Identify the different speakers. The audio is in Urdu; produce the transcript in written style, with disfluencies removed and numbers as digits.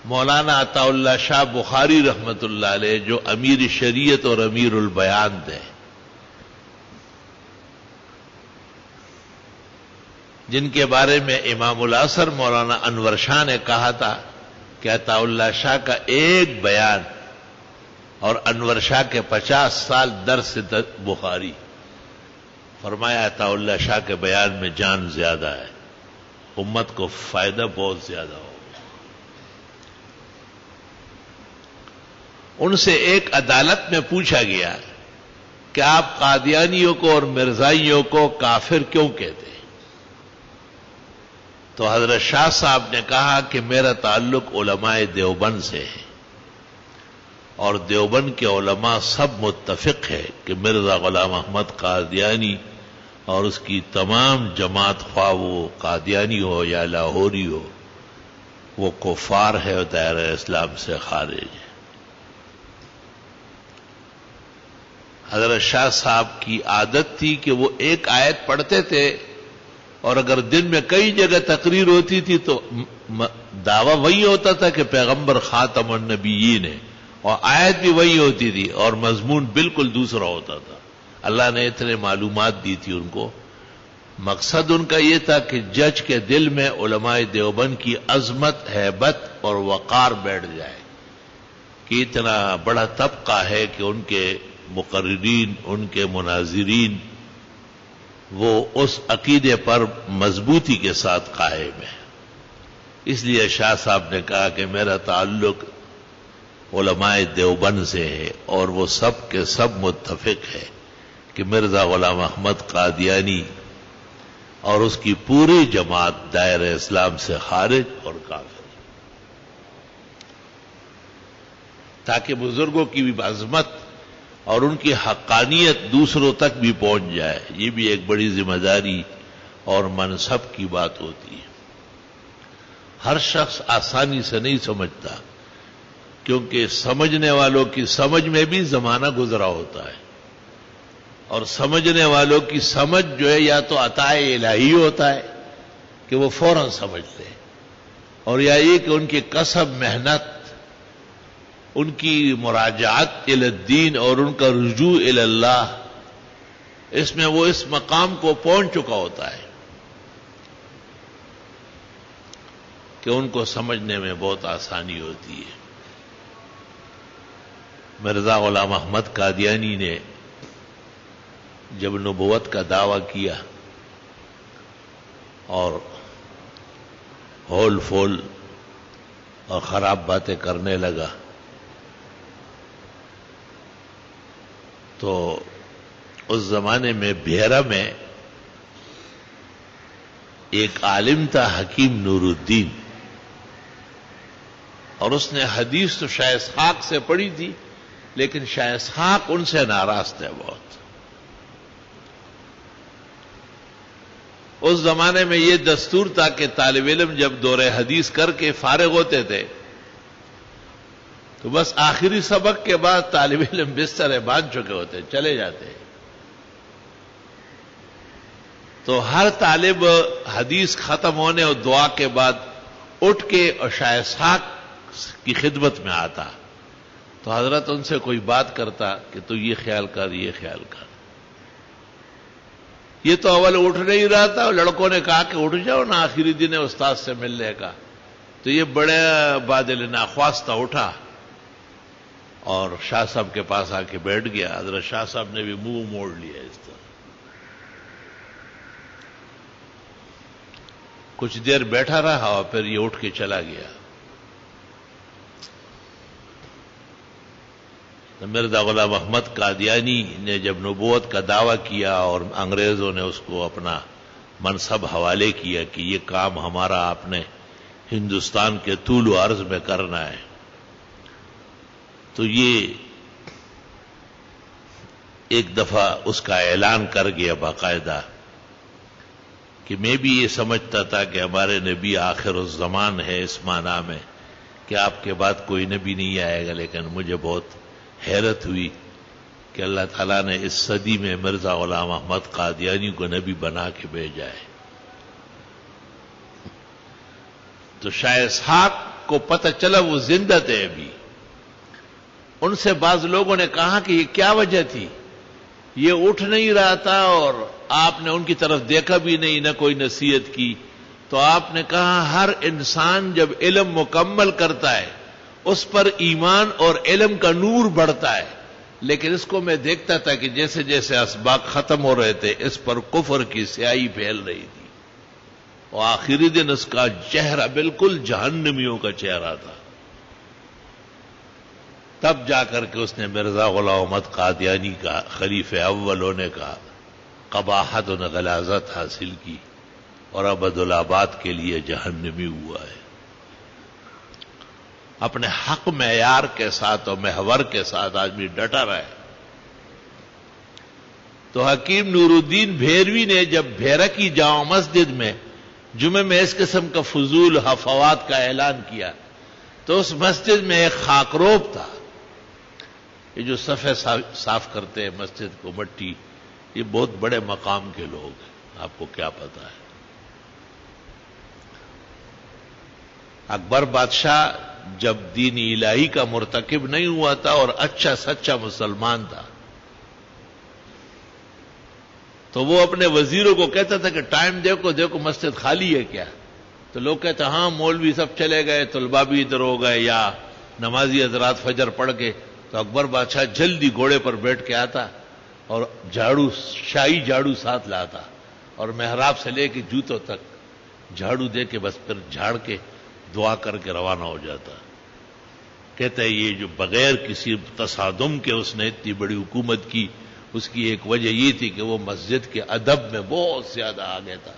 Speaker 1: مولانا عطا اللہ شاہ بخاری رحمت اللہ علیہ جو امیر شریعت اور امیر البیان تھے، جن کے بارے میں امام العصر مولانا انور شاہ نے کہا تھا کہ عطا اللہ شاہ کا ایک بیان اور انور شاہ کے 50 سال درس بخاری، فرمایا عطا اللہ شاہ کے بیان میں جان زیادہ ہے، امت کو فائدہ بہت زیادہ ہو۔ ان سے ایک عدالت میں پوچھا گیا کہ آپ قادیانیوں کو اور مرزائیوں کو کافر کیوں کہتے ہیں؟ تو حضرت شاہ صاحب نے کہا کہ میرا تعلق علماء دیوبند سے ہے، اور دیوبند کے علماء سب متفق ہے کہ مرزا غلام احمد قادیانی اور اس کی تمام جماعت، خواہ وہ قادیانی ہو یا لاہوری ہو، وہ کفار ہے اور دائرہ اسلام سے خارج ہے۔ حضرت شاہ صاحب کی عادت تھی کہ وہ ایک آیت پڑھتے تھے، اور اگر دن میں کئی جگہ تقریر ہوتی تھی تو دعویٰ وہی ہوتا تھا کہ پیغمبر خاتم النبیین ہے، اور آیت بھی وہی ہوتی تھی اور مضمون بالکل دوسرا ہوتا تھا۔ اللہ نے اتنے معلومات دی تھی ان کو، مقصد ان کا یہ تھا کہ جج کے دل میں علماء دیوبند کی عظمت، ہیبت اور وقار بیٹھ جائے کہ اتنا بڑا طبقہ ہے کہ ان کے مقررین، ان کے مناظرین وہ اس عقیدے پر مضبوطی کے ساتھ قائم ہے۔ اس لیے شاہ صاحب نے کہا کہ میرا تعلق علماء دیوبند سے ہے، اور وہ سب کے سب متفق ہے کہ مرزا غلام احمد قادیانی اور اس کی پوری جماعت دائرہ اسلام سے خارج اور کافر ہے، تاکہ بزرگوں کی بھی عظمت اور ان کی حقانیت دوسروں تک بھی پہنچ جائے۔ یہ بھی ایک بڑی ذمہ داری اور منصب کی بات ہوتی ہے۔ ہر شخص آسانی سے نہیں سمجھتا، کیونکہ سمجھنے والوں کی سمجھ میں بھی زمانہ گزرا ہوتا ہے، اور سمجھنے والوں کی سمجھ جو ہے یا تو عطا الہی ہوتا ہے کہ وہ فوراً سمجھتے ہیں، اور یا یہ کہ ان کی کسب، محنت، ان کی مراجعت الی الدین اور ان کا رجوع الی اللہ، اس میں وہ اس مقام کو پہنچ چکا ہوتا ہے کہ ان کو سمجھنے میں بہت آسانی ہوتی ہے۔ مرزا غلام احمد قادیانی نے جب نبوت کا دعویٰ کیا اور ہول فول اور خراب باتیں کرنے لگا، تو اس زمانے میں بھیرا میں ایک عالم تھا حکیم نور الدین، اور اس نے حدیث تو شاہ اسحاق سے پڑھی تھی، لیکن شاہ اسحاق ان سے ناراض تھے بہت۔ اس زمانے میں یہ دستور تھا کہ طالب علم جب دور حدیث کر کے فارغ ہوتے تھے تو بس آخری سبق کے بعد طالب علم بستر باندھ چکے ہوتے، چلے جاتے۔ تو ہر طالب حدیث ختم ہونے اور دعا کے بعد اٹھ کے اور شاہ اسحاق کی خدمت میں آتا، تو حضرت ان سے کوئی بات کرتا کہ تو یہ خیال کر، یہ خیال کر۔ یہ تو اول اٹھ نہیں رہا تھا، اور لڑکوں نے کہا کہ اٹھ جاؤ نا، آخری دن ہے استاد سے ملنے کا۔ تو یہ بڑے بادل ناخواستہ اٹھا اور شاہ صاحب کے پاس آ کے بیٹھ گیا۔ حضرت شاہ صاحب نے بھی منہ موڑ لیا اس طرح۔ کچھ دیر بیٹھا رہا اور پھر یہ اٹھ کے چلا گیا۔ مرزا غلام احمد قادیانی نے جب نبوت کا دعویٰ کیا اور انگریزوں نے اس کو اپنا منصب حوالے کیا کہ یہ کام ہمارا آپ نے ہندوستان کے طول و عرض میں کرنا ہے، تو یہ ایک دفعہ اس کا اعلان کر گیا باقاعدہ کہ میں بھی یہ سمجھتا تھا کہ ہمارے نبی آخر الزمان ہے اس معنی میں کہ آپ کے بعد کوئی نبی نہیں آئے گا، لیکن مجھے بہت حیرت ہوئی کہ اللہ تعالیٰ نے اس صدی میں مرزا غلام احمد قادیانی کو نبی بنا کے بھیجا ہے۔ تو شاہ اسحاق کو پتہ چلا وہ زندہ تھے ابھی. ان سے بعض لوگوں نے کہا کہ یہ کیا وجہ تھی، یہ اٹھ نہیں رہا تھا اور آپ نے ان کی طرف دیکھا بھی نہیں، نہ کوئی نصیحت کی. تو آپ نے کہا ہر انسان جب علم مکمل کرتا ہے اس پر ایمان اور علم کا نور بڑھتا ہے، لیکن اس کو میں دیکھتا تھا کہ جیسے جیسے اسباق ختم ہو رہے تھے اس پر کفر کی سیاہی پھیل رہی تھی، اور آخری دن اس کا چہرہ بالکل جہنمیوں کا چہرہ تھا. تب جا کر کے اس نے مرزا غلام احمد قادیانی کا خلیفہ اول ہونے کا قباحت و غلاظت حاصل کی، اور ابدالآباد کے لیے جہنمی ہوا ہے. اپنے حق معیار کے ساتھ اور محور کے ساتھ آدمی ڈٹا رہا ہے. تو حکیم نور الدین بھیروی نے جب بھیرکی جامع مسجد میں جمعے میں اس قسم کا فضول حفوات کا اعلان کیا تو اس مسجد میں ایک خاکروب تھا. یہ جو صفحے صاف کرتے ہیں مسجد کو مٹی، یہ بہت بڑے مقام کے لوگ ہیں، آپ کو کیا پتا ہے. اکبر بادشاہ جب دین الہی کا مرتکب نہیں ہوا تھا اور اچھا سچا مسلمان تھا تو وہ اپنے وزیروں کو کہتا تھا کہ ٹائم دیکھو مسجد خالی ہے کیا. تو لوگ کہتے ہاں مولوی سب چلے گئے، طلباء بھی ادھر ہو گئے یا نمازی حضرات فجر پڑھ کے. تو اکبر بادشاہ جلدی گھوڑے پر بیٹھ کے آتا اور جھاڑو، شاہی جھاڑو ساتھ لاتا اور محراب سے لے کے جوتوں تک جھاڑو دے کے بس پھر جھاڑ کے دعا کر کے روانہ ہو جاتا. کہتا ہے یہ جو بغیر کسی تصادم کے اس نے اتنی بڑی حکومت کی، اس کی ایک وجہ یہ تھی کہ وہ مسجد کے ادب میں بہت زیادہ آگے تھا.